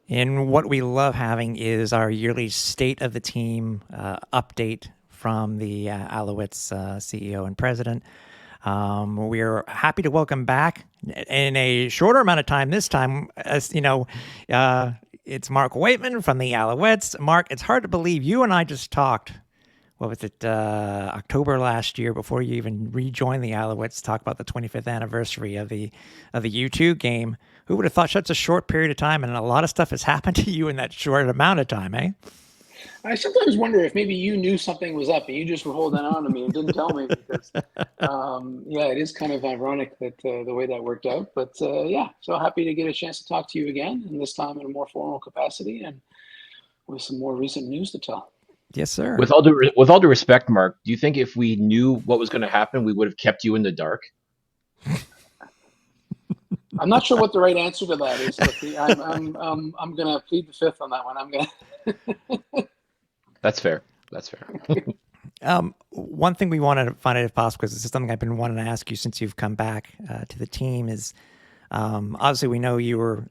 And what we love having is our yearly state of the team update from the Alouettes CEO and president. We're happy to welcome back in a shorter amount of time this time. As you know, it's Mark Weightman from the Alouettes. Mark, it's hard to believe you and I just talked. What was it? October last year, before you even rejoined the Alouettes, talk about the 25th anniversary of the U2 game. Who would have thought such a short period of time, and a lot of stuff has happened to you in that short amount of time, eh? I sometimes wonder if maybe you knew something was up and you just were holding on to me and didn't tell me because, yeah, it is kind of ironic that the way that worked out. But yeah, so happy to get a chance to talk to you again, and this time in a more formal capacity and with some more recent news to tell. Yes, sir. With all due respect, Mark, do you think if we knew what was going to happen, we would have kept you in the dark? I'm not sure what the right answer to that is, Cliffy. I'm going to plead the fifth on that one. I'm going to. That's fair. That's fair. One thing we wanted to find out if possible, because this is something I've been wanting to ask you since you've come back to the team, is obviously we know you were,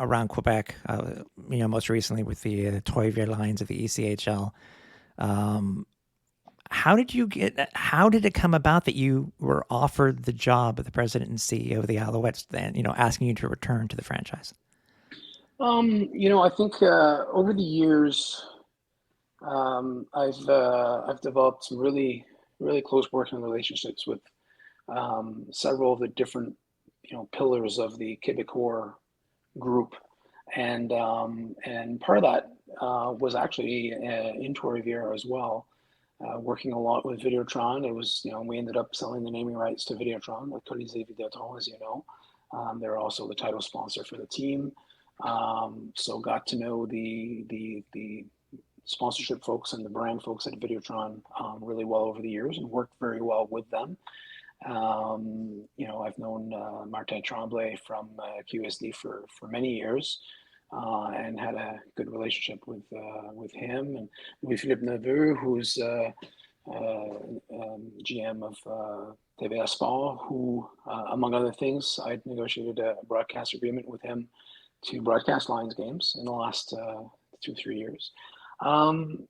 around Quebec, most recently with the Trois-Rivières Lions of the ECHL. How did it come about that you were offered the job of the president and CEO of the Alouettes, then, asking you to return to the franchise? I think over the years, I've developed some really close working relationships with several of the different pillars of the Québécois group, and part of that was actually in Trois-Rivières as well. Working a lot with Videotron. It was, we ended up selling the naming rights to Videotron, like Colisée Videotron, as you know. They're also the title sponsor for the team. So got to know the sponsorship folks and the brand folks at Videotron really well over the years and worked very well with them. I've known Martin Tremblay from QSD for many years and had a good relationship with him and Louis-Philippe Neveu, who's GM of TVA Sport, who, among other things, I'd negotiated a broadcast agreement with him to broadcast Lions games in the last 2-3 years.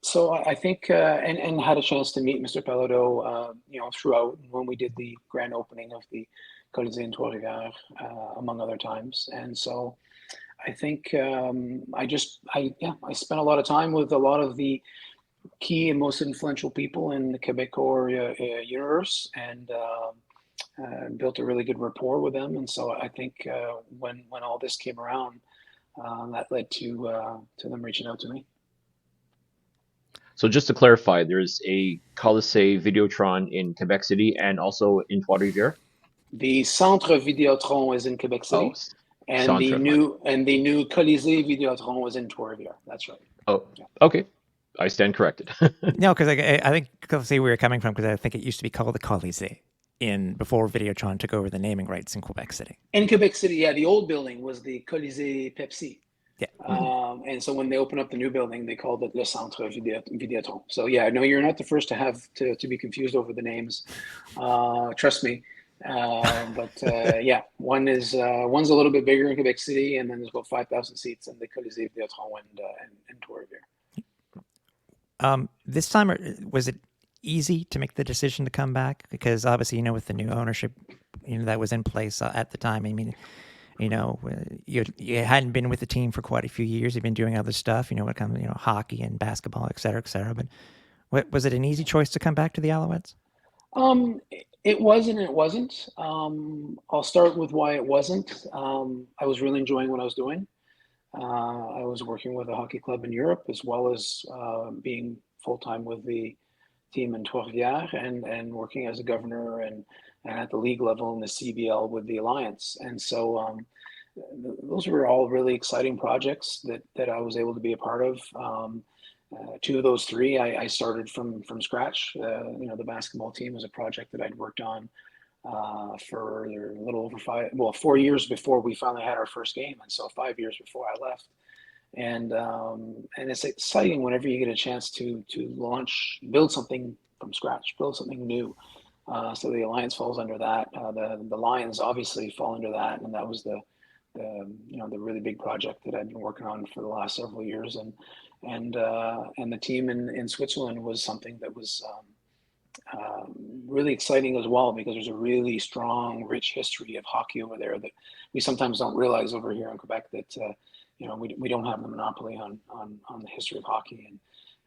So I think, and had a chance to meet Mr. Pelodeau, throughout when we did the grand opening of the Colisée in Trois-Rivières, among other times. And so I think I spent a lot of time with a lot of the key and most influential people in the Québécois universe, and built a really good rapport with them. And so I think when all this came around, that led to them reaching out to me. So just to clarify, there's a Colisée Videotron in Quebec City and also in Trois-Rivières. The Centre Videotron is in Quebec Oh, City, and the Centre. new Colisée Videotron was in Trois-Rivières. That's right. Oh, Yeah. okay. I stand corrected. No, because I think see where you're coming from, because I think it used to be called the Colisée before Videotron took over the naming rights in Quebec City. In Quebec City, yeah, the old building was the Colisée Pepsi. Yeah. And so when they opened up the new building, they called it Le Centre Videotron. So yeah, no, you're not the first to have to be confused over the names. Trust me. But yeah, one's a little bit bigger in Quebec City, and then there's about 5,000 seats in the Colisée Videotron and Trois-Rivières. This time, was it easy to make the decision to come back? Because obviously, with the new ownership, that was in place at the time. I mean, you hadn't been with the team for quite a few years. You've been doing other stuff, when it comes, hockey and basketball, et cetera, et cetera. But was it an easy choice to come back to the Alouettes? It was and it wasn't. I'll start with why it wasn't. I was really enjoying what I was doing. I was working with a hockey club in Europe, as well as being full-time with the team in Trois-Rivières, and working as a governor and at the league level in the CBL with the Alliance. And so those were all really exciting projects that I was able to be a part of. Two of those three, I started from scratch. The basketball team was a project that I'd worked on for a little over 4 years before we finally had our first game, and so 5 years before I left. And it's exciting whenever you get a chance to build something from scratch, build something new. So the Alliance falls under that. The Lions obviously fall under that, and that was the the really big project that I've been working on for the last several years, and the team in Switzerland was something that was really exciting as well, because there's a really strong, rich history of hockey over there that we sometimes don't realize over here in Quebec, that we don't have the monopoly on the history of hockey.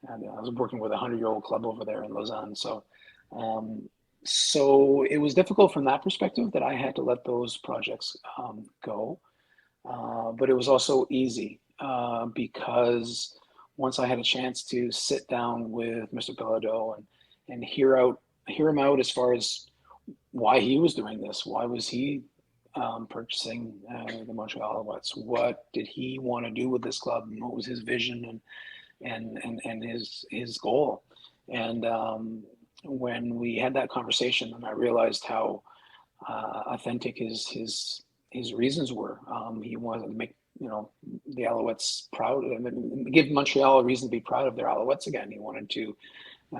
And I was working with a 100-year-old club over there in Lausanne, so it was difficult from that perspective that I had to let those projects go. But it was also easy because once I had a chance to sit down with Mr. Pelado and hear him out as far as why he was doing this, why was he purchasing the Montreal Alouettes, what did he want to do with this club, and what was his vision and his goal. And when we had that conversation, and I realized how authentic his reasons were. He wanted to make the Alouettes proud, and give Montreal a reason to be proud of their Alouettes again. He wanted to,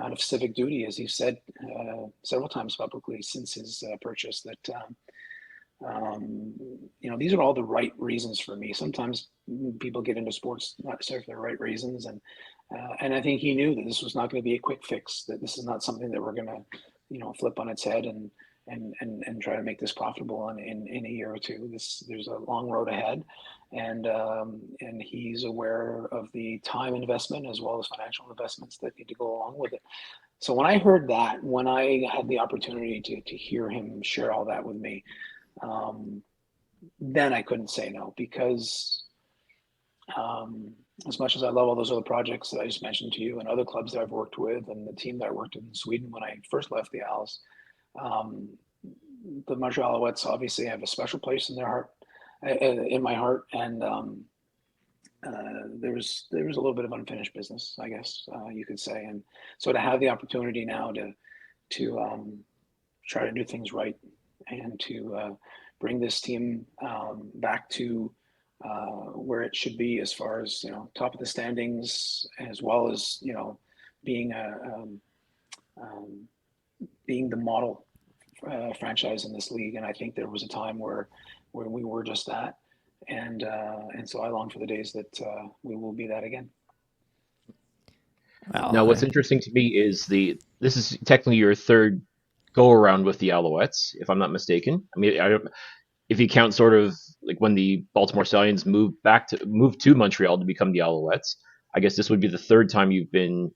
out of civic duty, as he said several times publicly since his purchase, that these are all the right reasons for me. Sometimes people get into sports not necessarily for the right reasons, and I think he knew that this was not going to be a quick fix. That this is not something that we're going to, flip on its head and try to make this profitable in a year or two. There's a long road ahead, and he's aware of the time investment as well as financial investments that need to go along with it. So when I heard that, when I had the opportunity to hear him share all that with me, then I couldn't say no, because as much as I love all those other projects that I just mentioned to you, and other clubs that I've worked with, and the team that I worked with in Sweden when I first left the Als, the Montreal Alouettes obviously have a special place in their heart, in my heart, and there was a little bit of unfinished business, I guess you could say, and so to have the opportunity now to try to do things right, and to bring this team back to where it should be, as far as top of the standings, as well as being being the model franchise in this league. And I think there was a time where we were just that, and so I long for the days that we will be that again. Well, Now, what's interesting to me is this is technically your third go around with the Alouettes, if I'm not mistaken. I mean, if you count sort of like when the Baltimore Stallions moved to Montreal to become the Alouettes, I guess this would be the third time you've been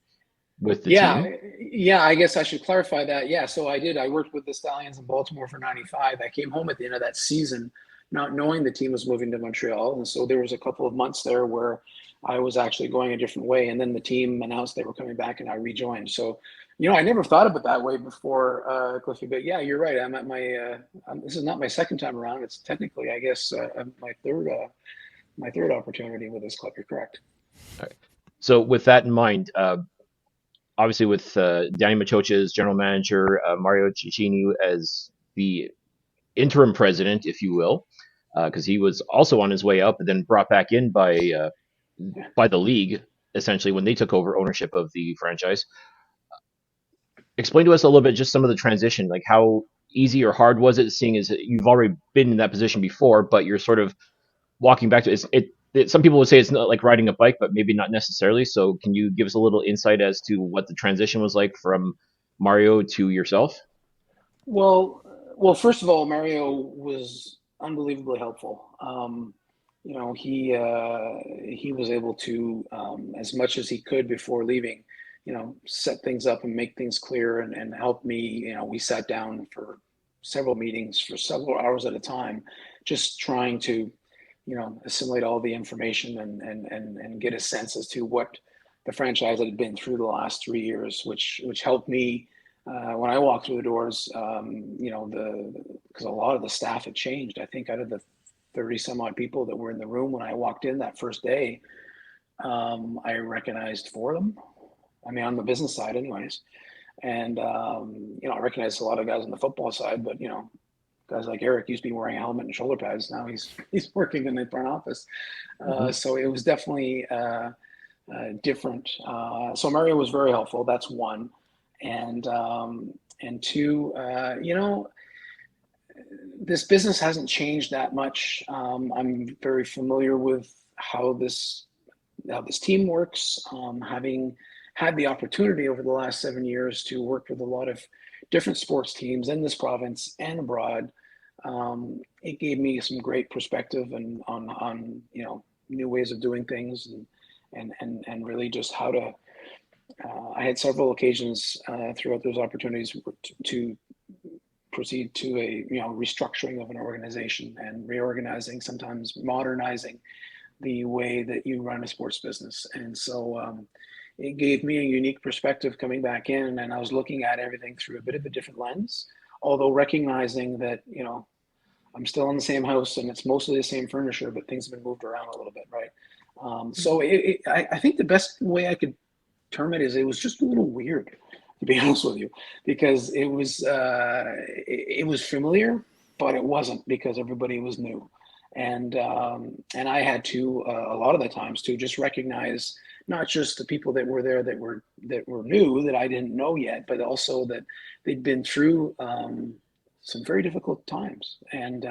with the team. Yeah, I guess I should clarify that. Yeah, so I worked with the Stallions in Baltimore for 95. I came home at the end of that season not knowing the team was moving to Montreal, and so there was a couple of months there where I was actually going a different way, and then the team announced they were coming back, and I rejoined. So I never thought of it that way before, Cliffy, but yeah, you're right. I'm at my this is not my second time around. It's technically, I guess, my third opportunity with this club. You're correct. All right. So with that in mind, obviously with Danny Machocha as general manager, Mario Cecchini as the interim president, if you will, because he was also on his way up and then brought back in by the league, essentially, when they took over ownership of the franchise. Explain to us a little bit just some of the transition, like how easy or hard was it, seeing as you've already been in that position before, but you're sort of walking back to it. Some people would say it's not like riding a bike, but maybe not necessarily. So can you give us a little insight as to what the transition was like from Mario to yourself? Well, first of all, Mario was unbelievably helpful. He was able to, as much as he could before leaving, set things up and make things clear, and help me. We sat down for several meetings for several hours at a time, just trying to, assimilate all the information and get a sense as to what the franchise had been through the last 3 years, which helped me when I walked through the doors. Because a lot of the staff had changed. I think out of the 30 some odd people that were in the room when I walked in that first day, I recognized 4 of them. I mean, on the business side, anyways. And, I recognized a lot of guys on the football side, but, guys like Eric used to be wearing a helmet and shoulder pads. Now he's working in the front office. So it was definitely different. So Mario was very helpful. That's one. And two, this business hasn't changed that much. I'm very familiar with how this team works. Having had the opportunity over the last 7 years to work with a lot of different sports teams in this province and abroad, it gave me some great perspective and on new ways of doing things and really just how to. I had several occasions throughout those opportunities to proceed to a restructuring of an organization and reorganizing, sometimes modernizing the way that you run a sports business. And so it gave me a unique perspective coming back in, and I was looking at everything through a bit of a different lens, although recognizing that I'm still in the same house and it's mostly the same furniture, but things have been moved around a little bit, right? I think the best way I could term it is it was just a little weird, to be honest with you, because it was familiar, but it wasn't, because everybody was new, and I had to a lot of the times to just recognize not just the people that were there that were new, that I didn't know yet, but also that they'd been through some very difficult times. And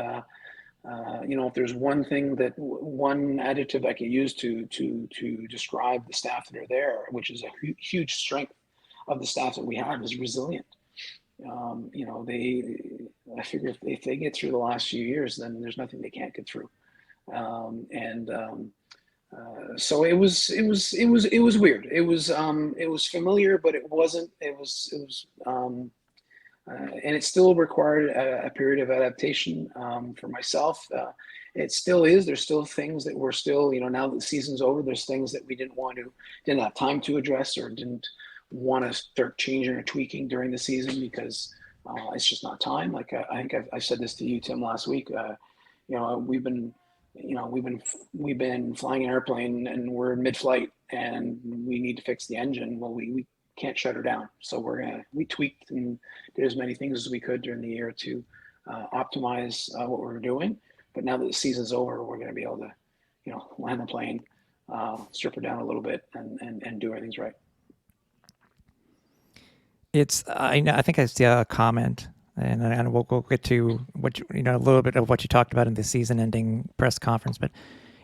if there's one adjective I could use to describe the staff that are there, which is a huge strength of the staff that we have, is resilient. I figure if they get through the last few years, then there's nothing they can't get through. So it was weird. It was familiar, but it wasn't. And it still required a period of adaptation for myself. It still is. There's still things that we're still, now that the season's over, there's things that we didn't have time to address, or didn't want to start changing or tweaking during the season, because it's just not time. Like I think I said this to you, Tim, last week. We've been flying an airplane and we're in mid-flight and we need to fix the engine. Well, we can't shut her down. So we tweaked and did as many things as we could during the year to optimize what we're doing. But now that the season's over, we're going to be able to, land the plane, strip her down a little bit, and do everything's right. I think I see a comment, and we'll get to what a little bit of what you talked about in the season-ending press conference. But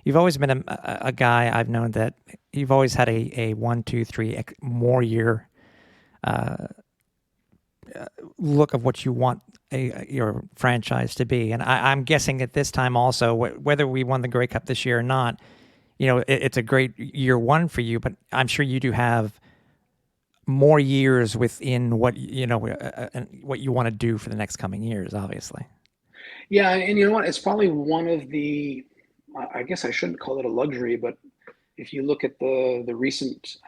you've always been a guy I've known that you've always had a 1, 2, 3 more year look of what you want your franchise to be. And I'm guessing at this time also, whether we won the Grey Cup this year or not, it's a great year one for you. But I'm sure you do have more years within what what you want to do for the next coming years, obviously. Yeah, and you know what? It's probably one of the, I guess I shouldn't call it a luxury, but if you look at the recent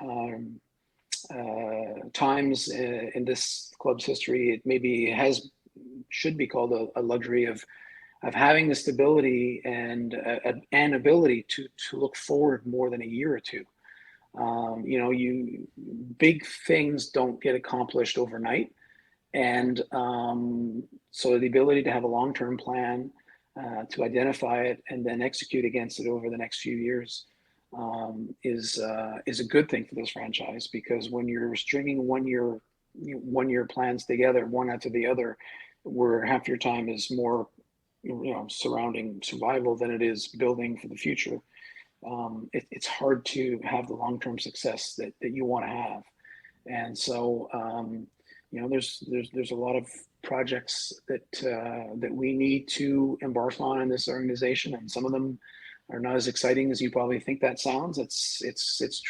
times in this club's history, it should be called a luxury of having the stability and an ability to look forward more than a year or two. Big things don't get accomplished overnight. And so the ability to have a long-term plan, to identify it and then execute against it over the next few years is a good thing for this franchise, because when you're stringing one-year plans together, one after the other, where half your time is more surrounding survival than it is building for the future, it's hard to have the long-term success that you want to have. And so there's a lot of projects that we need to embark on in this organization, and some of them are not as exciting as you probably think that sounds. It's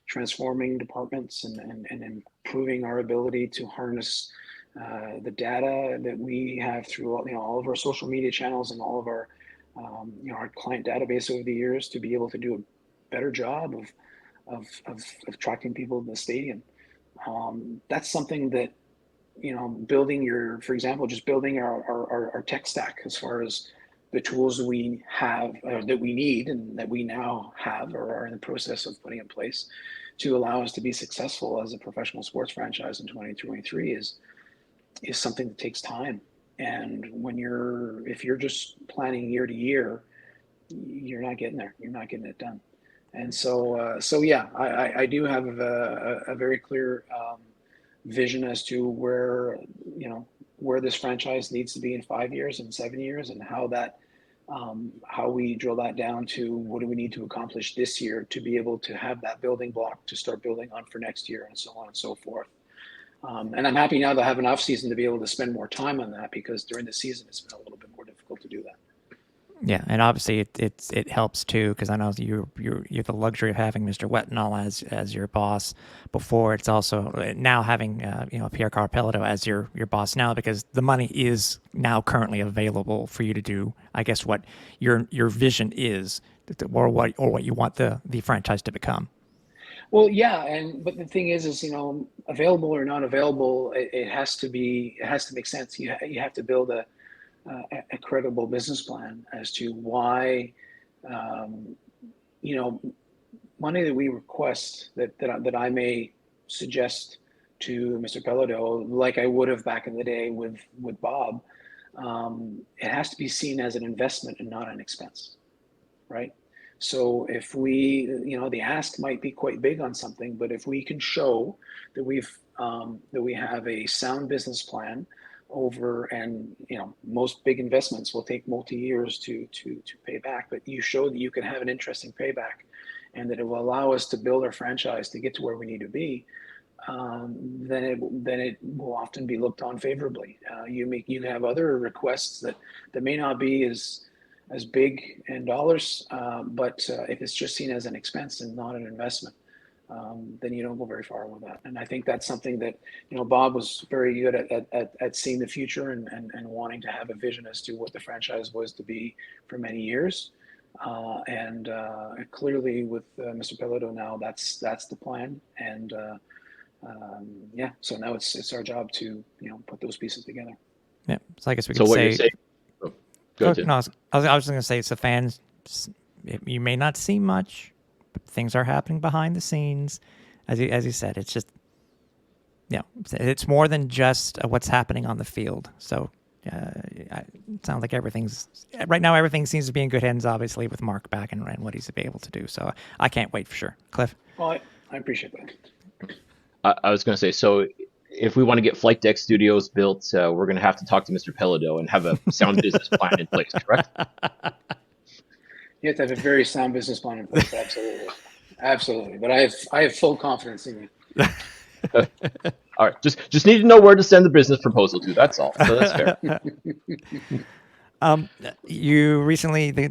transforming departments and improving our ability to harness the data that we have through all of our social media channels and all of our our client database over the years, to be able to do a better job of attracting people to the stadium. That's something that for example, just building our tech stack, as far as the tools we have that we need and that we now have or are in the process of putting in place to allow us to be successful as a professional sports franchise in 2023 is something that takes time. And if you're just planning year to year, you're not getting there. You're not getting it done. And so yeah, I do have a very clear vision as to where where this franchise needs to be in 5 years and 7 years, and how we drill that down to what do we need to accomplish this year to be able to have that building block to start building on for next year, and so on and so forth. And I'm happy now to have an off season to be able to spend more time on that, because during the season it's been a little bit more difficult to do that. Yeah, and obviously it helps too, because I know you have the luxury of having Mr. Wetnall as your boss. Before, it's also now having Pierre Carpello as your boss now, because the money is now currently available for you to do, I guess, what your vision is, or what you want the franchise to become. Well, yeah, but the thing is, available or not available, it has to make sense. You have to build a credible business plan as to why, money that we request that I may suggest to Mr. Pelledo, like I would have back in the day with Bob. It has to be seen as an investment and not an expense, right? So if we, the ask might be quite big on something, but if we can show that we have a sound business plan over, and most big investments will take multi-years to pay back, but you show that you can have an interesting payback, and that it will allow us to build our franchise to get to where we need to be, then it will often be looked on favorably. You have other requests that may not be as big in dollars, but if it's just seen as an expense and not an investment, then you don't go very far with that. And I think that's something that, Bob was very good at seeing the future and wanting to have a vision as to what the franchise was to be for many years. And clearly with Mr. Pelledo now, that's the plan. And so now it's our job to, put those pieces together. Yeah. So I guess we So could what say. you're saying? Oh, go ahead. No, I was just going to say, it's the fans. You may not see much, but things are happening behind the scenes. As you said, it's just, it's more than just what's happening on the field. So it sounds like right now everything seems to be in good hands, obviously, with Mark back and what he's able to do. So I can't wait for sure. Cliff? Well, I appreciate that. I was going to say, so if we want to get Flight Deck Studios built, we're going to have to talk to Mr. Pelledo and have a sound business plan in place, correct? You have to have a very sound business plan in place, absolutely. But I have full confidence in you. All right, just need to know where to send the business proposal to. That's all. So that's fair. The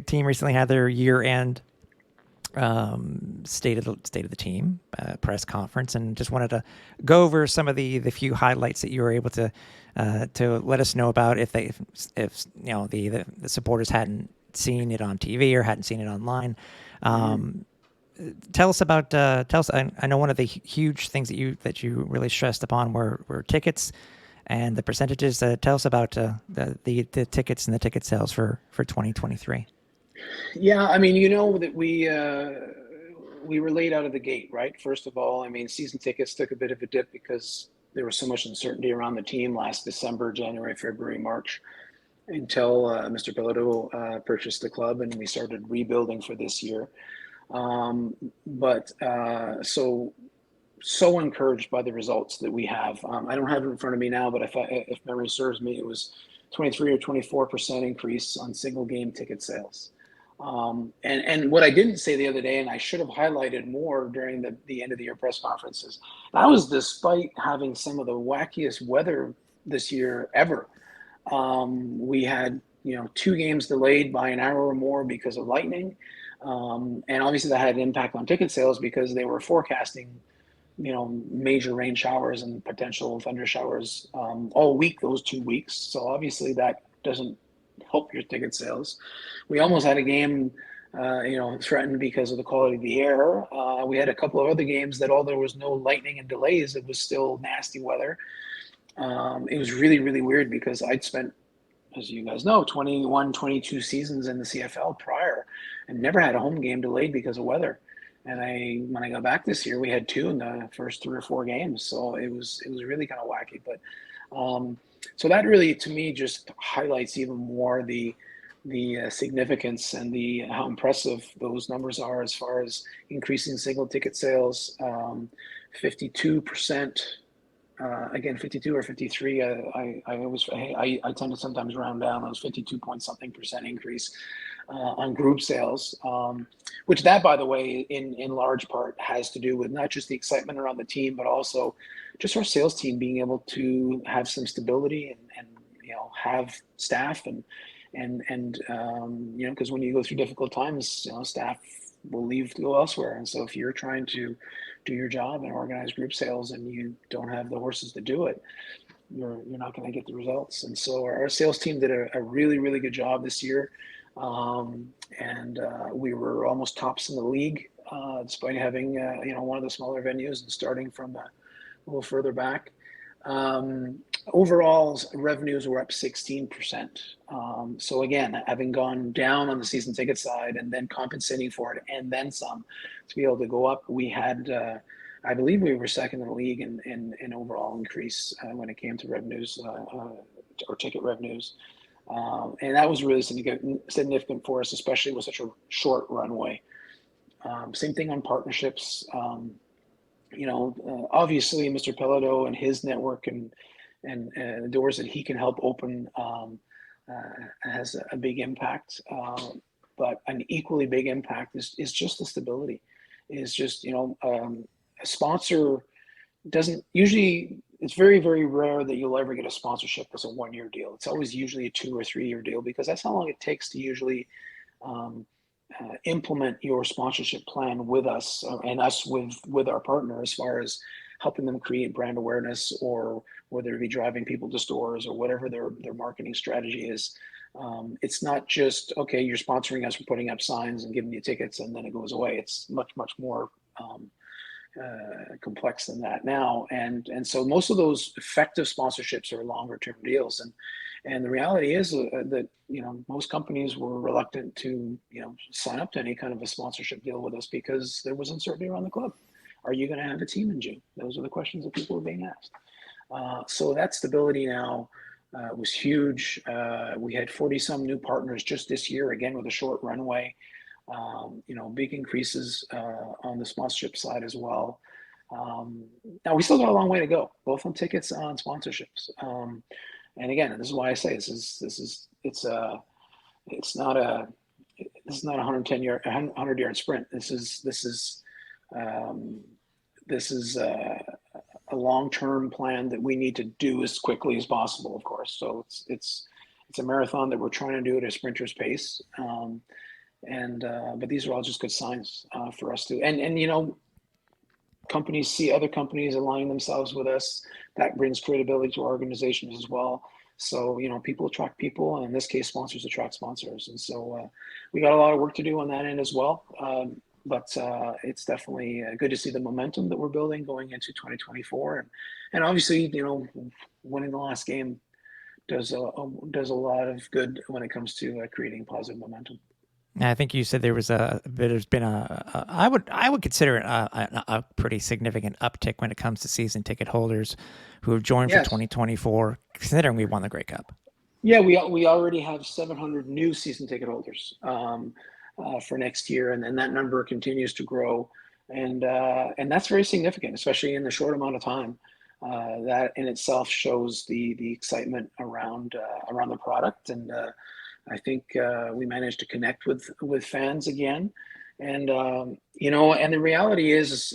team recently had their year-end state of the team press conference, and just wanted to go over some of the few highlights that you were able to let us know about, if the supporters hadn't seen it on TV or hadn't seen it online. Tell us about. I know one of the huge things that you really stressed upon were tickets and the percentages. Tell us about the tickets and the ticket sales for 2023. Yeah, I mean, that we were late out of the gate, right? First of all, I mean, season tickets took a bit of a dip because there was so much uncertainty around the team last December, January, February, March, until Mr. Pelledo purchased the club and we started rebuilding for this year. So encouraged by the results that we have. I don't have it in front of me now, but if memory serves me, it was 23 or 24% increase on single game ticket sales. And what I didn't say the other day, and I should have highlighted more during the end of the year press conferences, that was despite having some of the wackiest weather this year ever. We had 2 games delayed by an hour or more because of lightning, and obviously that had an impact on ticket sales because they were forecasting major rain showers and potential thunder showers all week, those 2 weeks. So obviously that doesn't help your ticket sales. We almost had a game, threatened because of the quality of the air. We had a couple of other games that, although there was no lightning and delays, it was still nasty weather. It was really, really weird because I'd spent, as you guys know, 21, 22 seasons in the CFL prior and never had a home game delayed because of weather. And when I got back this year, we had 2 in the first 3 or 4 games. So it was really kind of wacky. But so that really, to me, just highlights even more the significance and how impressive those numbers are as far as increasing single ticket sales, 52% again, 52 or 53. I tend to sometimes round down. Those 52 point something% increase on group sales, which that, by the way, in large part has to do with not just the excitement around the team, but also just our sales team being able to have some stability and have staff and because when you go through difficult times, staff will leave to go elsewhere. And so if you're trying to do your job and organize group sales and you don't have the horses to do it, you're not going to get the results. And so our sales team did a really, really good job this year. And we were almost tops in the league, despite having, one of the smaller venues and starting from a little further back. Overall, revenues were up 16%. So again, having gone down on the season ticket side and then compensating for it and then some to be able to go up, we had, I believe we were second in the league in overall increase when it came to revenues or ticket revenues. And that was really significant for us, especially with such a short runway. Same thing on partnerships. Obviously Mr. Pelodo and his network and the doors that he can help open has a big impact. But an equally big impact is just the stability. Is just, a sponsor doesn't usually, it's very, very rare that you'll ever get a sponsorship as a 1-year deal. It's always usually a 2 or 3 year deal because that's how long it takes to usually implement your sponsorship plan with us and us with our partner, as far as helping them create brand awareness, or whether it be driving people to stores or whatever their marketing strategy is. It's not just, okay, you're sponsoring us, we're putting up signs and giving you tickets and then it goes away. It's much, much more complex than that now. And so most of those effective sponsorships are longer term deals. And the reality is that, most companies were reluctant to, sign up to any kind of a sponsorship deal with us because there was uncertainty around the club. Are you going to have a team in June? Those are the questions that people were being asked. So that stability now was huge. We had 40 some new partners just this year, again, with a short runway. Big increases on the sponsorship side as well. Now we still got a long way to go, both on tickets and on sponsorships. And again, this is why I say it's not a 100-yard sprint. This is a long-term plan that we need to do as quickly as possible, of course. So it's a marathon that we're trying to do at a sprinter's pace. But these are all just good signs for us to, and companies see other companies aligning themselves with us. That brings credibility to our organizations as well. So, people attract people, and in this case, sponsors attract sponsors. And so we got a lot of work to do on that end as well. But it's definitely good to see the momentum that we're building going into 2024. And obviously, winning the last game does a lot of good when it comes to creating positive momentum. I think you said there's been I would consider it a pretty significant uptick when it comes to season ticket holders who have joined for 2024, considering we won the Grey Cup. Yeah, we already have 700 new season ticket holders for next year, and that number continues to grow, and that's very significant, especially in the short amount of time. That in itself shows the excitement around the product, and I think we managed to connect with fans again, and and the reality is,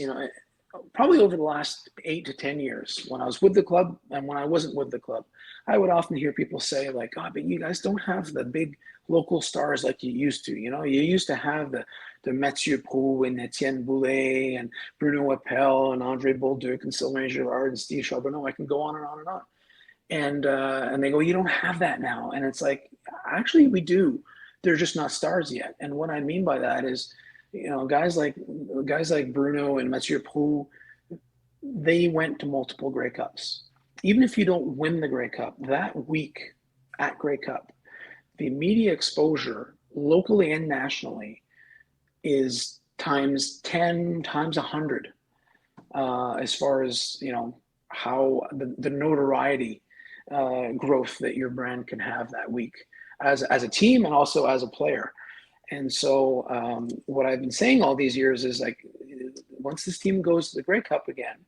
probably over the last 8 to 10 years, when I was with the club and when I wasn't with the club, I would often hear people say like, "Oh, but you guys don't have the big local stars like you used to. You used to have the Mathieu Prou and Etienne Boulay and Bruno Appel and Andre Bolduc and Sylvain Girard and Steve Charbonneau. I can go on and on and on." And they go, "You don't have that now." And it's like, actually we do. They're just not stars yet. And what I mean by that is, guys like Bruno and Mathieu Prou, they went to multiple Grey Cups. Even if you don't win the Grey Cup, that week at Grey Cup, the media exposure locally and nationally is times 10, times 100, as far as, how the notoriety growth that your brand can have that week as a team and also as a player. And so what I've been saying all these years is, like, once this team goes to the Grey Cup again,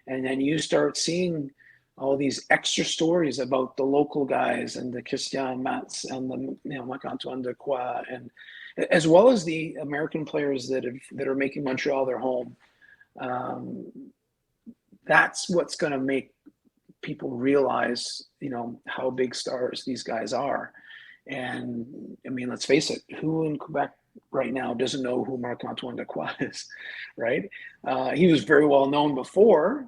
and then you start seeing all these extra stories about the local guys and the Christian Mats and the Marc-Antoine Dequoy, and as well as the American players that are making Montreal their home. Um, that's what's going to make people realize, how big stars these guys are. And I mean, let's face it, who in Quebec right now doesn't know who Marc-Antoine Dequoy is, right? He was very well known before,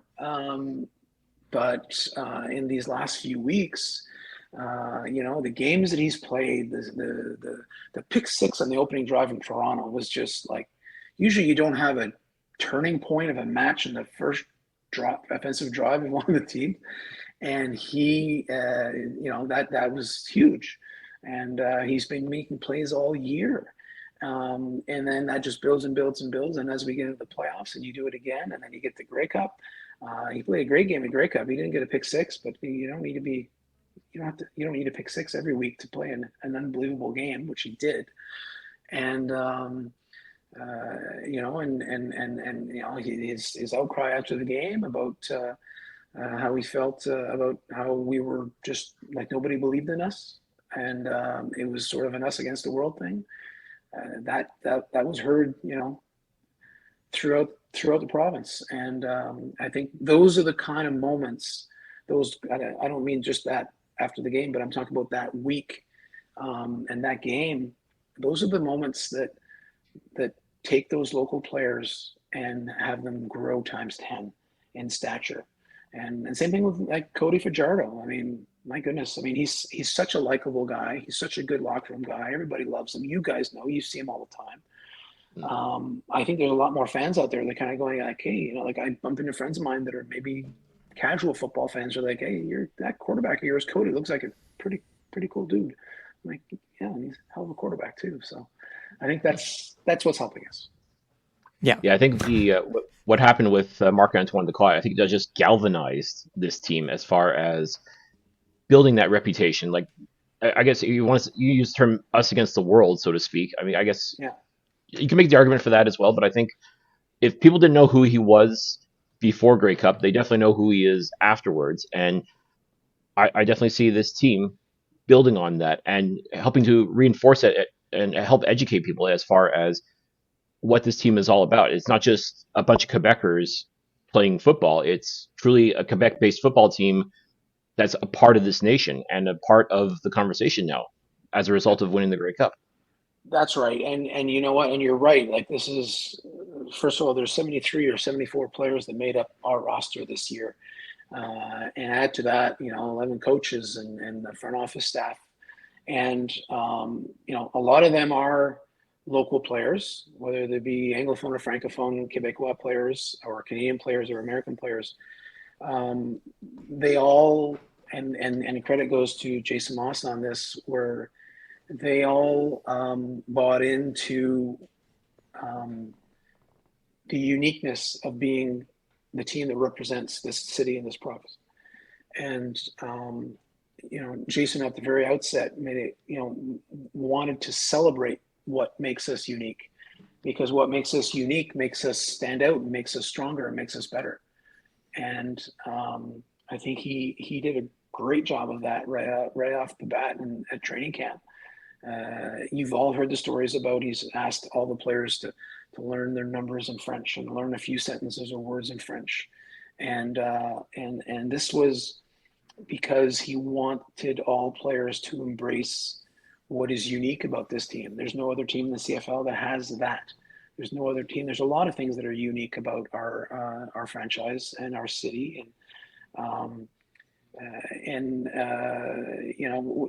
but in these last few weeks, the games that he's played, the pick six on the opening drive in Toronto was just like, usually you don't have a turning point of a match in the first offensive drive of one of the teams, and he, that was huge, and he's been making plays all year. And then that just builds and builds and builds. And as we get into the playoffs and you do it again, and then you get the Grey Cup, he played a great game in Grey Cup. He didn't get a pick six, but you don't need to pick six every week to play an unbelievable game, which he did. And his outcry after the game about how he felt about how we were just like nobody believed in us, and it was sort of an us against the world thing. That was heard, throughout the province, and I think those are the kind of moments. Those I don't mean just that after the game, but I'm talking about that week and that game. Those are the moments that take those local players and have them grow times 10 in stature. And same thing with like Cody Fajardo. I mean, my goodness. I mean, he's such a likable guy. He's such a good locker room guy. Everybody loves him. You guys know, you see him all the time. I think there's a lot more fans out there that kind of going like, hey, like I bump into friends of mine that are maybe casual football fans are like, hey, that quarterback of yours, Cody, looks like a pretty cool dude. I'm like, yeah, he's a hell of a quarterback too. So I think that's what's helping us. Yeah, I think what happened with Marc-Antoine Dequoy, I think that just galvanized this team as far as building that reputation. Like, I guess you use the term "us against the world," so to speak. I mean, I guess you can make the argument for that as well. But I think if people didn't know who he was before Grey Cup, they definitely know who he is afterwards. And I definitely see this team building on that and helping to reinforce it and help educate people as far as what this team is all about. It's not just a bunch of Quebecers playing football. It's truly a Quebec-based football team that's a part of this nation and a part of the conversation now as a result of winning the Grey Cup. That's right. And you know what? And you're right. Like, this is, first of all, there's 73 or 74 players that made up our roster this year. And add to that, 11 coaches and the front office staff. And, a lot of them are local players, whether they be Anglophone or Francophone, Quebecois players, or Canadian players or American players. They all, and credit goes to Jason Moss on this, where they all bought into the uniqueness of being the team that represents this city and this province. And, Jason at the very outset made it, wanted to celebrate what makes us unique, because what makes us unique makes us stand out and makes us stronger and makes us better. And I think he did a great job of that right off the bat and at training camp. You've all heard the stories about he's asked all the players to learn their numbers in French and learn a few sentences or words in French. And this was because he wanted all players to embrace what is unique about this team. There's no other team in the CFL that has that. There's no other team. There's a lot of things that are unique about our franchise and our city,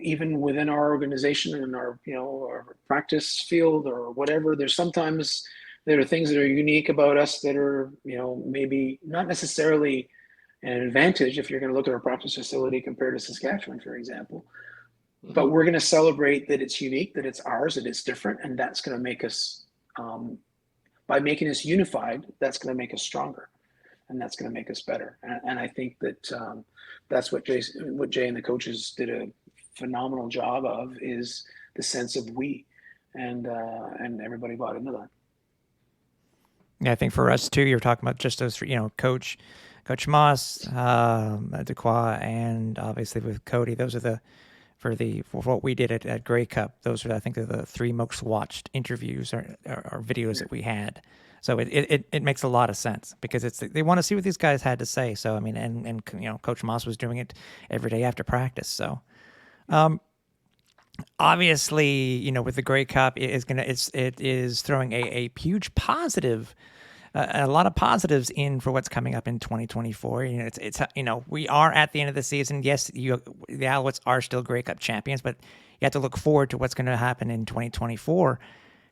even within our organization and our practice field or whatever. There are things that are unique about us that are maybe not necessarily an advantage if you're going to look at our practice facility compared to Saskatchewan, for example. But we're going to celebrate that it's unique, that it's ours, that it's different, and that's going to make us, by making us unified, that's going to make us stronger, and that's going to make us better. And I think that that's what Jay and the coaches did a phenomenal job of, is the sense of we, and everybody bought into that. Yeah, I think for us too, you're talking about just those, coach Coach Moss, Dequa, and obviously with Cody. Those are for what we did at Grey Cup. Those are, I think, the 3 most watched interviews or videos that we had. So it makes a lot of sense because they want to see what these guys had to say. So I mean, and Coach Moss was doing it every day after practice. So obviously, with the Grey Cup, it is throwing a huge positive, a lot of positives in for what's coming up in 2024. It's we are at the end of the season. Yes, the Alouettes are still Grey Cup champions, but you have to look forward to what's going to happen in 2024.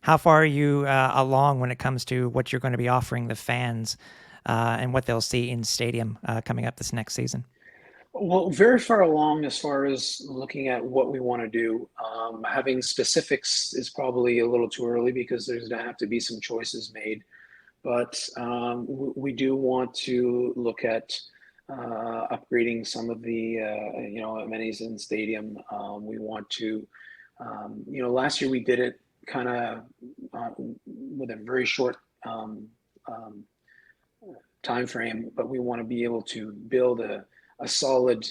How far are you along when it comes to what you're going to be offering the fans and what they'll see in stadium coming up this next season? Well, very far along as far as looking at what we want to do. Having specifics is probably a little too early because there's going to have to be some choices made. But we do want to look at upgrading some of the amenities in the stadium. We want to, last year we did it kind of with a very short time frame, but we want to be able to build a solid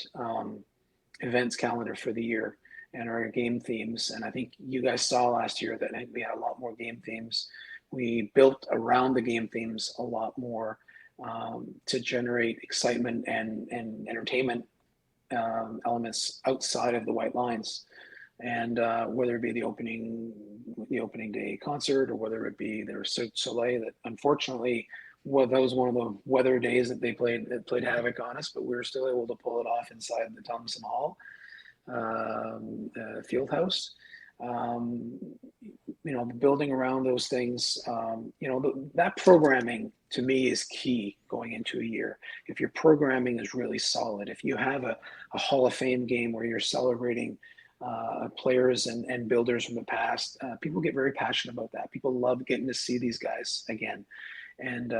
events calendar for the year and our game themes. And I think you guys saw last year that we had a lot more game themes. We built around the game themes a lot more to generate excitement and entertainment elements outside of the white lines. And whether it be the opening day concert or whether it be their Cirque du Soleil, that unfortunately, that was one of the weather days that they played havoc on us, but we were still able to pull it off inside the Thompson Hall field house. Building around those things, that programming to me is key going into a year. If your programming is really solid, if you have a Hall of Fame game where you're celebrating players and builders from the past, people get very passionate about that. People love getting to see these guys again. And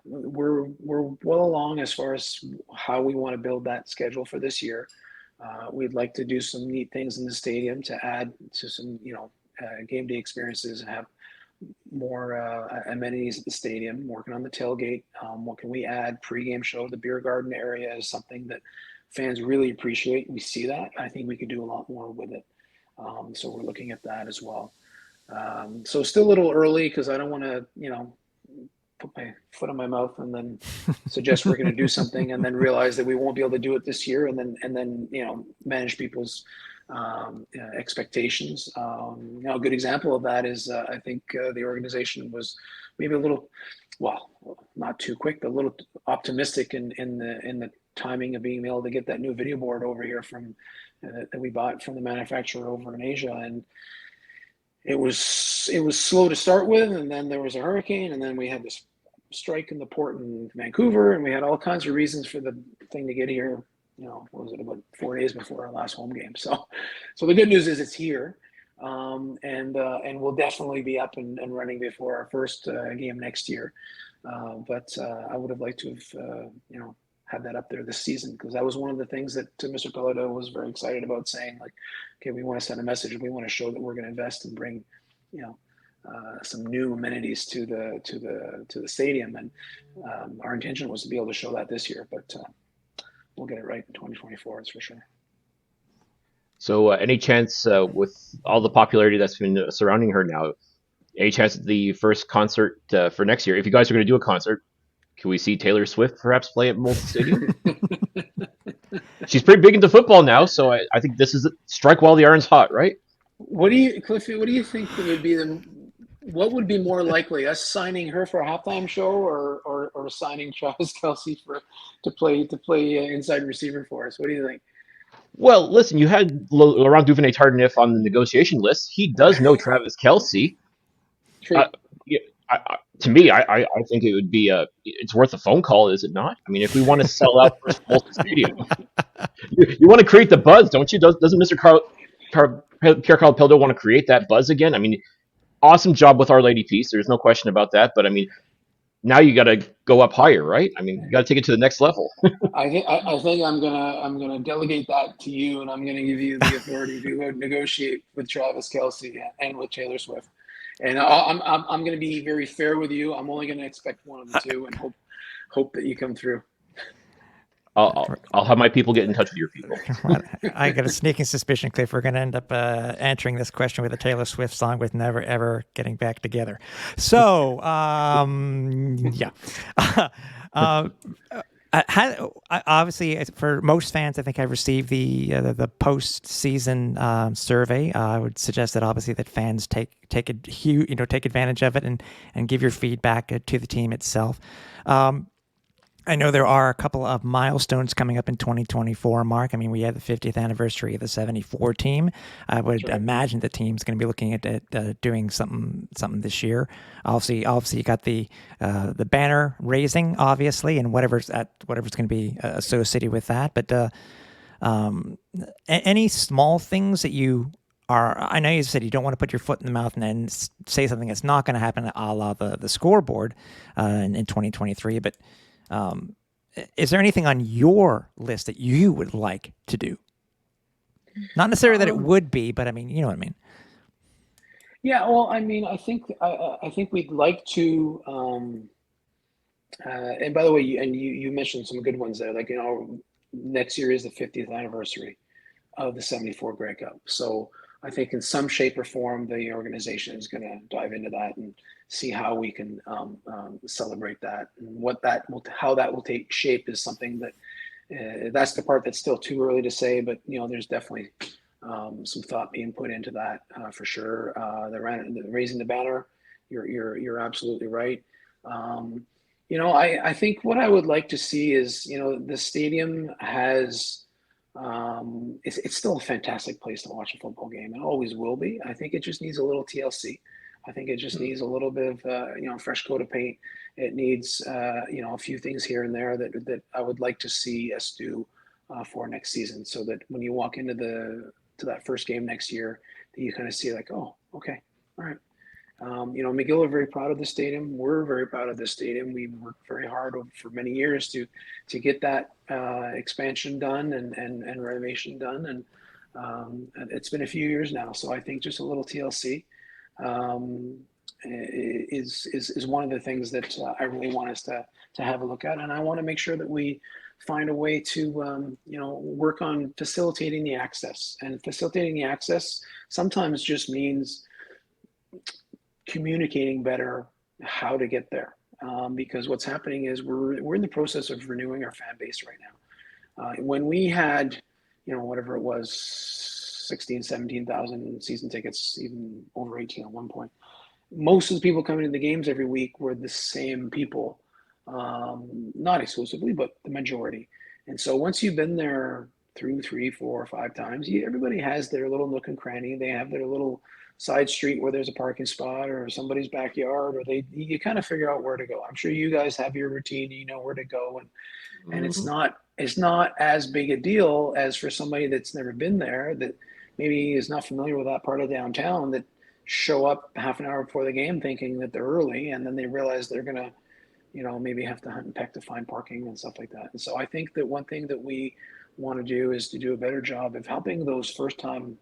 we're well along as far as how we want to build that schedule for this year. We'd like to do some neat things in the stadium to add to some, game day experiences and have more amenities at the stadium. Working on the tailgate. What can we add? Pre-game show. The beer garden area is something that fans really appreciate. We see that. I think we could do a lot more with it. So we're looking at that as well. So still a little early because I don't want to, put my foot in my mouth and then suggest we're going to do something and then realize that we won't be able to do it this year and then manage people's expectations. A good example of that is I think the organization was maybe a little, not too quick, but a little optimistic in the timing of being able to get that new video board over here from that we bought from the manufacturer over in Asia. And it was slow to start with, and then there was a hurricane, and then we had this strike in the port in Vancouver, and we had all kinds of reasons for the thing to get here. What was it, about 4 days before our last home game? So the good news is it's here, and we'll definitely be up and running before our first game next year. But I would have liked to have had that up there this season because that was one of the things that Mr. Pelledo was very excited about, saying like, okay, we want to send a message and we want to show that we're going to invest and bring some new amenities to the stadium, and our intention was to be able to show that this year, but we'll get it right in 2024, that's for sure. So any chance with all the popularity that's been surrounding her now, any chance at the first concert for next year, if you guys are going to do a concert, can we see Taylor Swift perhaps play at Molson Stadium? She's pretty big into football now, so I think this is strike while the iron's hot, right? Cliffy, what do you think would be what would be more likely, us signing her for a halftime show or signing Travis Kelce to play inside receiver for us? What do you think? Well, listen, you had Laurent Duvernay-Tardif on the negotiation list. He does know Travis Kelce. To me, I think it would be it's worth a phone call, is it not? I mean, if we want to sell out First Molson Stadium, you want to create the buzz, don't you? Doesn't Mr. Pierre-Carl Peldo want to create that buzz again? I mean, awesome job with Our Lady Peace. There's no question about that. But I mean, now you got to go up higher, right? I mean, you got to take it to the next level. I think I'm gonna delegate that to you, and I'm gonna give you the authority to negotiate with Travis Kelce and with Taylor Swift. And I'm going to be very fair with you. I'm only going to expect one of the two, and hope that you come through. I'll have my people get in touch with your people. I got a sneaking suspicion, Cliff, we're going to end up answering this question with a Taylor Swift song with never ever getting back together. So, yeah. Obviously, for most fans, I think I received the post-season survey. I would suggest that obviously that fans take advantage of it and give your feedback to the team itself. I know there are a couple of milestones coming up in 2024, Mark. I mean, we had the 50th anniversary of the 74 team. I would imagine the team's going to be looking at doing something this year. Obviously, you got the banner raising, obviously, and whatever's going to be associated with that. But any small things that you are, I know you said you don't want to put your foot in the mouth and then say something that's not going to happen, a la the scoreboard in 2023, but is there anything on your list that you would like to do? Not necessarily that it would be, but I mean, you know what I mean. Yeah, well, I mean, I think we'd like to. And by the way, you mentioned some good ones there. Like, next year is the 50th anniversary of the 74 Grey Cup. So I think in some shape or form, the organization is going to dive into that and see how we can celebrate that, and how that will take shape is something that that's the part that's still too early to say. But there's definitely some thought being put into that for sure. The raising the banner, you're absolutely right. I think what I would like to see is the stadium has. It's still a fantastic place to watch a football game. It always will be. I think it just needs a little TLC. I think it just needs a little bit of fresh coat of paint. It needs a few things here and there that I would like to see us do for next season, so that when you walk into that first game next year, that you kind of see like, oh, okay, all right. McGill are very proud of the stadium. We're very proud of the stadium. We worked very hard for many years to get that expansion done and renovation done. And it's been a few years now. So I think just a little TLC is one of the things that I really want us to have a look at. And I want to make sure that we find a way to work on facilitating the access. And facilitating the access sometimes just means communicating better how to get there, because what's happening is we're in the process of renewing our fan base right now. When we had whatever it was, 16, 17,000 season tickets, even over 18 at one point, most of the people coming to the games every week were the same people, not exclusively, but the majority. And so once you've been there through 3, 4, 5 times, everybody has their little nook and cranny. They have their little side street where there's a parking spot or somebody's backyard, or you kind of figure out where to go. I'm sure you guys have your routine, you know where to go, and it's not as big a deal as for somebody that's never been there, that maybe is not familiar with that part of downtown, that show up half an hour before the game thinking that they're early, and then they realize they're gonna maybe have to hunt and peck to find parking and stuff like that. And so I think that one thing that we want to do is to do a better job of helping those first time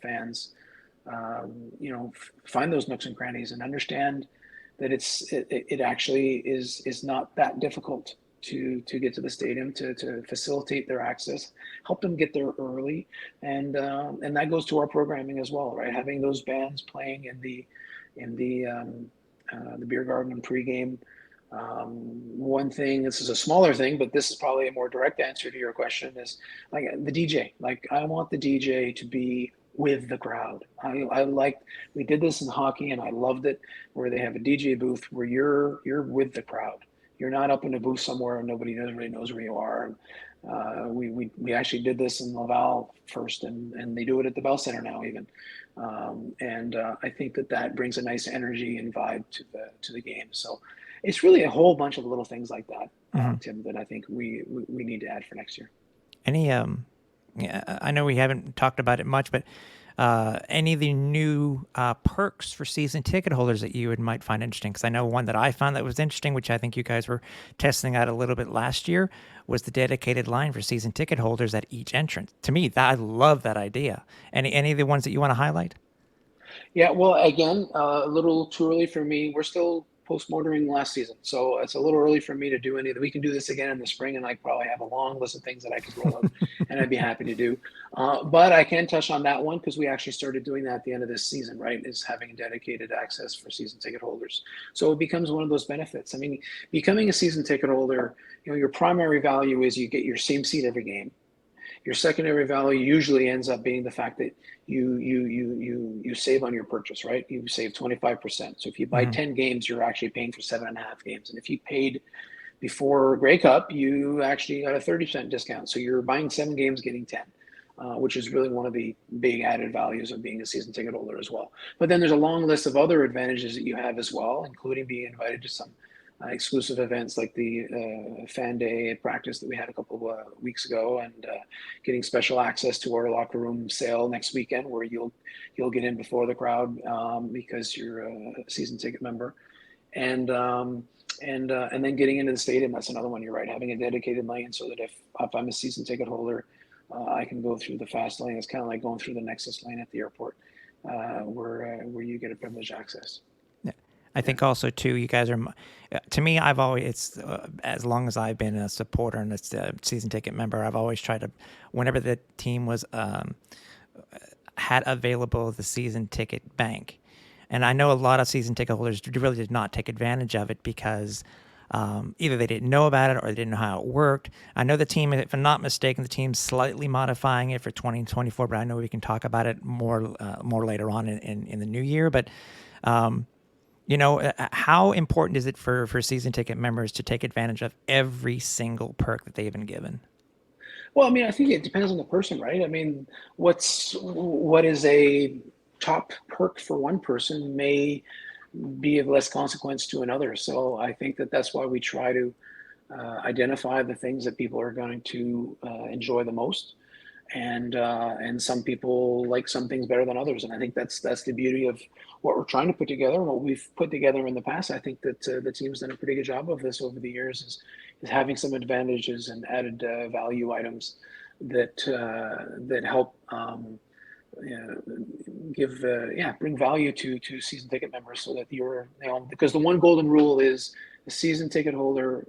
fans find those nooks and crannies and understand that it actually is not that difficult to get to the stadium, to facilitate their access, help them get there early, and that goes to our programming as well, right? Having those bands playing in the beer garden and pregame. One thing, this is a smaller thing, but this is probably a more direct answer to your question, is like the DJ. Like, I want the DJ to be with the crowd. We did this in hockey and I loved it, where they have a DJ booth where you're with the crowd. You're not up in a booth somewhere and nobody really knows where you are. We actually did this in Laval first, and they do it at the Bell Center now even. I think that brings a nice energy and vibe to the game. So it's really a whole bunch of little things like that, Tim, that I think we need to add for next year. Any I know we haven't talked about it much, but any of the new perks for season ticket holders that you might find interesting? Because I know one that I found that was interesting, which I think you guys were testing out a little bit last year, was the dedicated line for season ticket holders at each entrance. To me, I love that idea. Any of the ones that you want to highlight? Yeah, well, again, a little too early for me. We're still post-motoring last season, so it's a little early for me to do any of that. We can do this again in the spring, and I probably have a long list of things that I could roll out, and I'd be happy to do. But I can touch on that one because we actually started doing that at the end of this season, right? Is having dedicated access for season ticket holders. So it becomes one of those benefits. I mean, becoming a season ticket holder, your primary value is you get your same seat every game. Your secondary value usually ends up being the fact that you save on your purchase, right? You save 25%. So if you buy 10 games, you're actually paying for 7.5 games. And if you paid before Grey Cup, you actually got a 30% discount. So you're buying 7 games, getting 10, which is really one of the big added values of being a season ticket holder as well. But then there's a long list of other advantages that you have as well, including being invited to some exclusive events like the fan day at practice that we had a couple of weeks ago, and getting special access to our locker room sale next weekend, where you'll get in before the crowd because you're a season ticket member, and then getting into the stadium. That's another one. You're right, having a dedicated lane so that if I'm a season ticket holder, I can go through the fast lane. It's kind of like going through the Nexus lane at the airport, where you get a privileged access. I think also too, you guys are, to me, I've always, it's as long as I've been a supporter and a season ticket member, I've always tried to, whenever the team was, had available the season ticket bank. And I know a lot of season ticket holders really did not take advantage of it because either they didn't know about it or they didn't know how it worked. I know the team, if I'm not mistaken, the team's slightly modifying it for 2024, but I know we can talk about it more later on in the new year. But, how important is it for season ticket members to take advantage of every single perk that they've been given? Well, I mean, I think it depends on the person, right? I mean, what is a top perk for one person may be of less consequence to another. So I think that's why we try to identify the things that people are going to enjoy the most. And some people like some things better than others, and I think that's the beauty of what we're trying to put together and what we've put together in the past. I think that the team's done a pretty good job of this over the years, is having some advantages and added value items that help bring value to season ticket members, so that because the one golden rule is the season ticket holder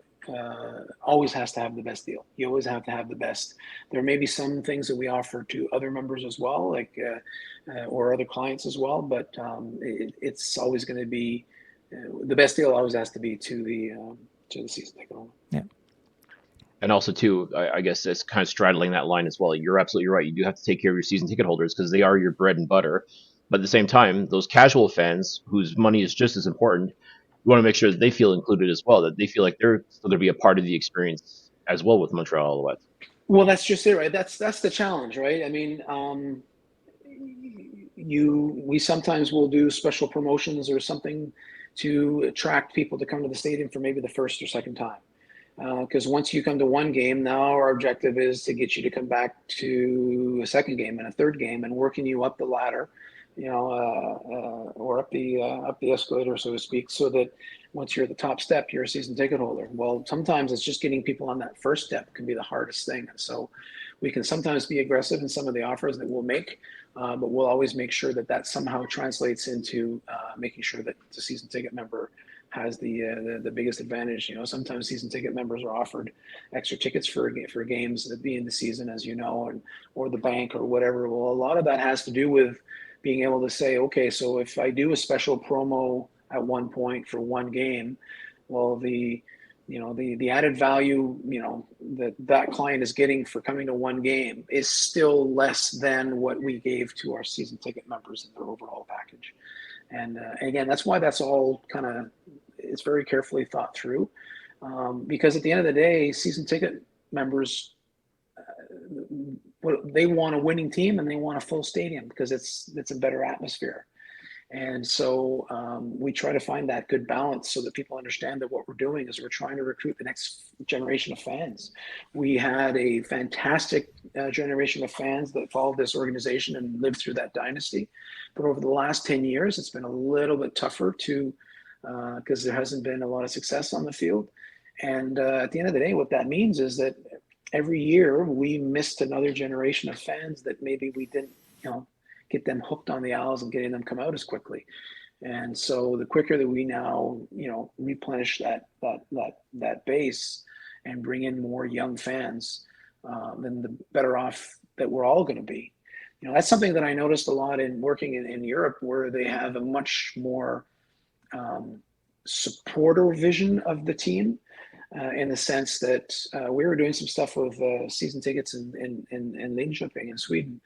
always has to have the best deal. You always have to have the best. There may be some things that we offer to other members as well, like or other clients as well, but it's always going to be the best deal. Always has to be to the season ticket holder. Yeah. And also, too, I guess it's kind of straddling that line as well. You're absolutely right. You do have to take care of your season ticket holders because they are your bread and butter. But at the same time, those casual fans whose money is just as important, you want to make sure that they feel included as well, that they feel like they're going to be a part of the experience as well with Montreal Alouettes. Well, that's just it, right? That's the challenge, right? I mean, we sometimes will do special promotions or something to attract people to come to the stadium for maybe the first or second time. Because once you come to one game, now our objective is to get you to come back to a second game and a third game, and working you up the ladder, or up the escalator, so to speak, so that once you're at the top step, you're a season ticket holder. Well, sometimes it's just getting people on that first step can be the hardest thing. So we can sometimes be aggressive in some of the offers that we'll make, but we'll always make sure that somehow translates into making sure that the season ticket member has the biggest advantage. Sometimes season ticket members are offered extra tickets for games that be in the season, as you know, or the bank or whatever. Well, a lot of that has to do with being able to say, okay, so if I do a special promo at one point for one game, well, the added value, that client is getting for coming to one game is still less than what we gave to our season ticket members in their overall package. And again, that's why that's all it's very carefully thought through, because at the end of the day, season ticket members, they want a winning team and they want a full stadium because it's a better atmosphere. And so we try to find that good balance so that people understand that what we're doing is we're trying to recruit the next generation of fans. We had a fantastic generation of fans that followed this organization and lived through that dynasty. But over the last 10 years, it's been a little bit tougher because there hasn't been a lot of success on the field. And at the end of the day, what that means is that every year we missed another generation of fans that maybe we didn't, get them hooked on the Owls and getting them come out as quickly. And so the quicker that we now, replenish that base and bring in more young fans, then the better off that we're all going to be. That's something that I noticed a lot in working in Europe, where they have a much more supporter vision of the team, in the sense that we were doing some stuff with season tickets in Linköping in Sweden,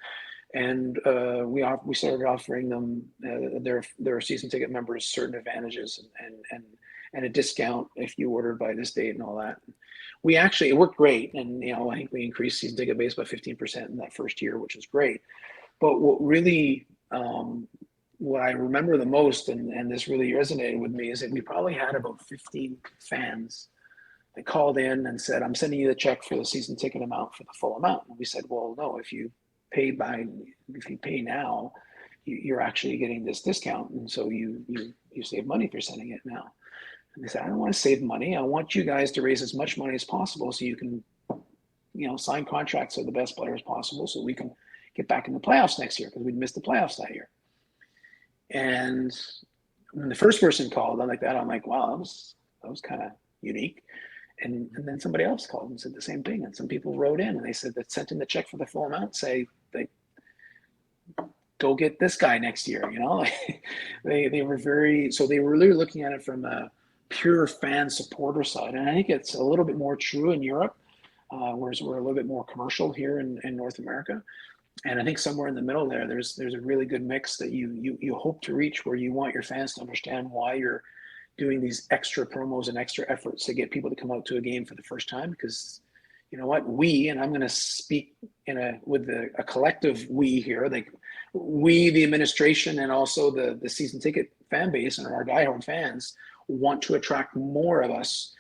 and we started offering them their season ticket members certain advantages and a discount if you ordered by this date and all that. It worked great, and I think we increased season ticket base by 15% in that first year, which was great. But what I remember the most, and this really resonated with me, is that we probably had about 15 fans that called in and said, "I'm sending you the check for the season ticket amount for the full amount." And we said, "Well, no, if you pay now, you're actually getting this discount, and so you save money if you're sending it now." And they said, "I don't want to save money. I want you guys to raise as much money as possible so you can, sign contracts with the best players possible, so we can get back in the playoffs next year, because we'd missed the playoffs that year." And when the first person called, I'm like, wow, that was kind of unique. And then somebody else called and said the same thing. And some people wrote in and they said that sent in the check for the full amount, say, go get this guy next year. They were really looking at it from a pure fan supporter side. And I think it's a little bit more true in Europe, whereas we're a little bit more commercial here in North America. And I think somewhere in the middle there's a really good mix that you hope to reach, where you want your fans to understand why you're doing these extra promos and extra efforts to get people to come out to a game for the first time. Because you know what, and I'm going to speak with a collective we here, like we, the administration, and also the season ticket fan base and our diehard fans, want to attract more of us,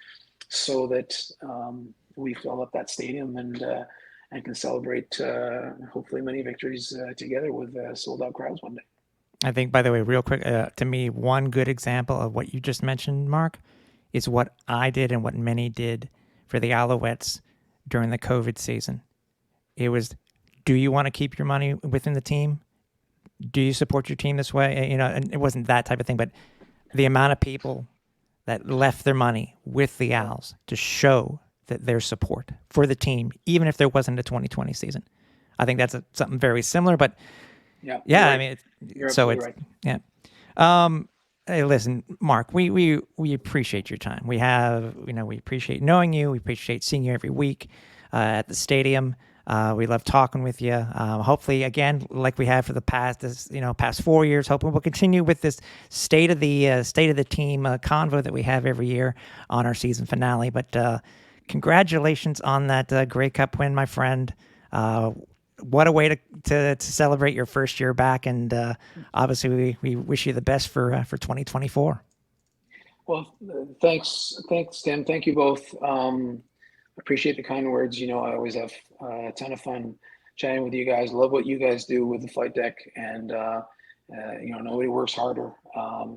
so that we fill up that stadium and can celebrate hopefully many victories together with sold out crowds one day. I think, by the way, real quick, to me, one good example of what you just mentioned, Mark, is what I did and what many did for the Alouettes during the COVID season. It was, do you want to keep your money within the team? Do you support your team this way? And it wasn't that type of thing, but the amount of people that left their money with the Owls to show that their support for the team, even if there wasn't a 2020 season. I think that's something very similar, but yeah, right. I mean, you're so it's right. Yeah. Hey, listen, Mark, we appreciate your time. We appreciate knowing you. We appreciate seeing you every week at the stadium. We love talking with you. Hopefully, again, like we have for the past 4 years, hoping we'll continue with this state of the team convo that we have every year on our season finale. But congratulations on that Grey Cup win, my friend. What a way to celebrate your first year back, and obviously we wish you the best for 2024. Well, thanks, Tim. Thank you both. Appreciate the kind words. I always have a ton of fun chatting with you guys. Love what you guys do with the flight deck, and nobody works harder.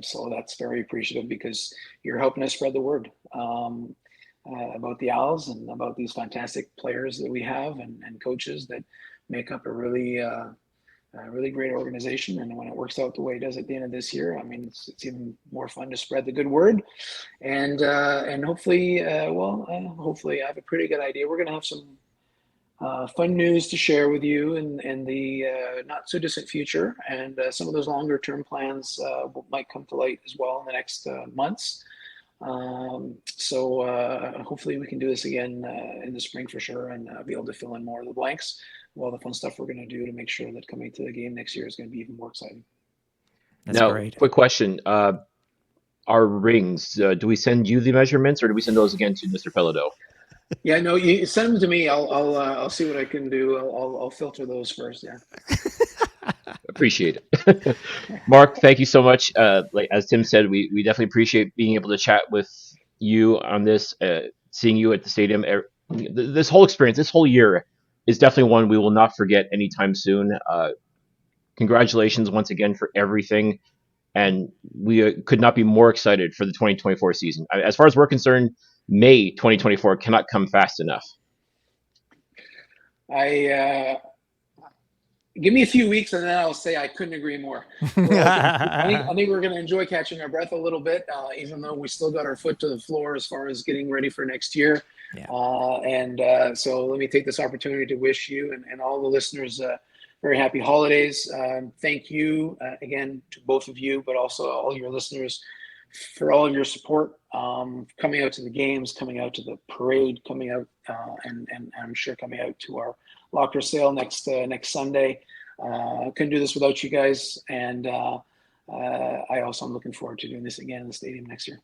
So that's very appreciative, because you're helping us spread the word about the Owls and about these fantastic players that we have and coaches that make up a really great organization. And when it works out the way it does at the end of this year, I mean, it's even more fun to spread the good word. And hopefully, hopefully I have a pretty good idea. We're going to have some fun news to share with you in the not so distant future. And some of those longer term plans might come to light as well in the next months. So hopefully we can do this again in the spring for sure, and be able to fill in more of the blanks, all the fun stuff we're going to do to make sure that coming to the game next year is going to be even more exciting. That's now, great. Quick question. Our rings, do we send you the measurements, or do we send those again to Mr. Pelodeau? Yeah, no, you send them to me. I'll see what I can do. I'll filter those first. Yeah. Appreciate it. Mark, thank you so much. As Tim said, we definitely appreciate being able to chat with you on this, seeing you at the stadium. This whole experience, this whole year is definitely one we will not forget anytime soon. Congratulations once again for everything. And we could not be more excited for the 2024 season. As far as we're concerned, May 2024 cannot come fast enough. Give me a few weeks, and then I'll say I couldn't agree more. I think we're going to enjoy catching our breath a little bit, even though we still got our foot to the floor as far as getting ready for next year. Yeah. So let me take this opportunity to wish you and all the listeners very happy holidays. Thank you again to both of you, but also all your listeners for all of your support, coming out to the games, coming out to the parade, coming out, and I'm sure coming out to our locker sale next Sunday. Couldn't do this without you guys, and I also am looking forward to doing this again in the stadium next year.